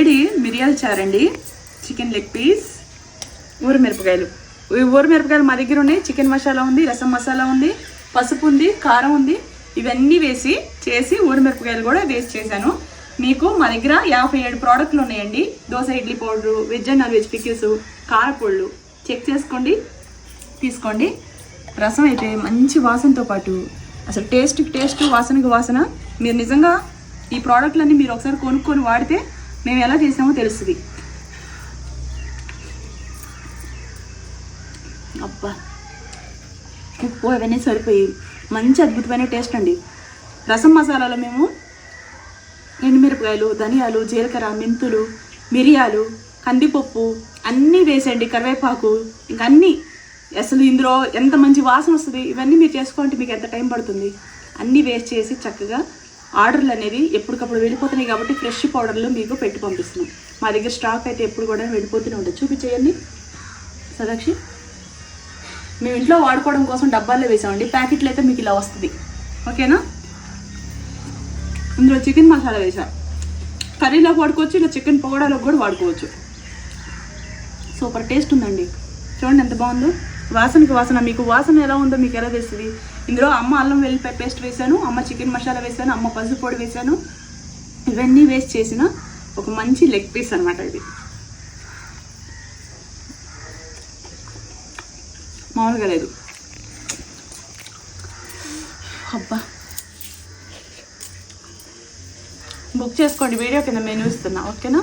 వేడి మిరియాల చారండి, chicken leg piece, ఊరమిరపకాయలు. ఈ ఊరమిరపకాయలు మా దగ్గర ఉన్నాయి. చికెన్ మసాలా ఉంది, రసం మసాలా ఉంది, పసుపు ఉంది, కారం ఉంది. ఇవన్నీ వేసి చేసి ఊరమిరపకాయలు కూడా వేసి చేశాను. మీకు మా దగ్గర 57 ప్రోడక్ట్లు ఉన్నాయండి. Dosa idli powder, veg and non veg pickles, కారపొళ్ళు చెక్ చేసుకోండి, తీసుకోండి. రసం అయితే మంచి వాసనతో పాటు అసలు టేస్ట్, వాసనకు వాసన. మీరు నిజంగా ఈ ప్రోడక్ట్లన్నీ మీరు ఒకసారి కొనుక్కొని వాడితే మేము ఎలా చేసామో తెలుస్తుంది. అబ్బా, ఉప్పు అవన్నీ సరిపోయి మంచి అద్భుతమైన టేస్ట్ అండి. రసం మసాలాలో మేము ఎండుమిరపకాయలు, ధనియాలు, జీలకర్ర, మెంతులు, మిరియాలు, కందిపప్పు అన్నీ వేసండి, కరివేపాకు, ఇంకా అన్నీ. అసలు ఇందులో ఎంత మంచి వాసన వస్తుంది. ఇవన్నీ మీరు చేసుకోండి, మీకు ఎంత టైం పడుతుంది. అన్నీ వేస్ట్ చేసి చక్కగా ఆర్డర్లు అనేది ఎప్పటికప్పుడు వెళ్ళిపోతున్నాయి కాబట్టి ఫ్రెష్ పౌడర్లు మీకు పెట్టి పంపిస్తున్నాం. మా దగ్గర స్టాక్ అయితే ఎప్పుడు కూడా వెళ్ళిపోతూనే ఉంటుంది. చూపించేయండి సదాక్షి. మేము ఇంట్లో వాడుకోవడం కోసం డబ్బాల్లో వేసామండి. ప్యాకెట్లు అయితే మీకు ఇలా వస్తుంది. ఓకేనా? ఇందులో చికెన్ మసాలా వేసాం. కర్రీలోకి వాడుకోవచ్చు, ఇలా చికెన్ పకోడాలోకి కూడా వాడుకోవచ్చు. సూపర్ టేస్ట్ ఉందండి. చూడండి ఎంత బాగుందో. వాసనకి వాసన. మీకు వాసన ఎలా ఉందో మీకు ఎలా తెలుస్తుంది. ఇందులో అమ్మ అల్లం వెల్లిపాయ పేస్ట్ వేసాను, అమ్మ చికెన్ మసాలా వేసాను, అమ్మ పసుపు పొడి వేసాను. ఇవన్నీ వేస్ట్ చేసిన ఒక మంచి లెగ్ పీస్ అనమాట ఇది. మామూలుగా లేదు. అబ్బా, బుక్ చేసుకోండి. వీడియో కింద మెనూ ఇస్తున్నా. ఓకేనా?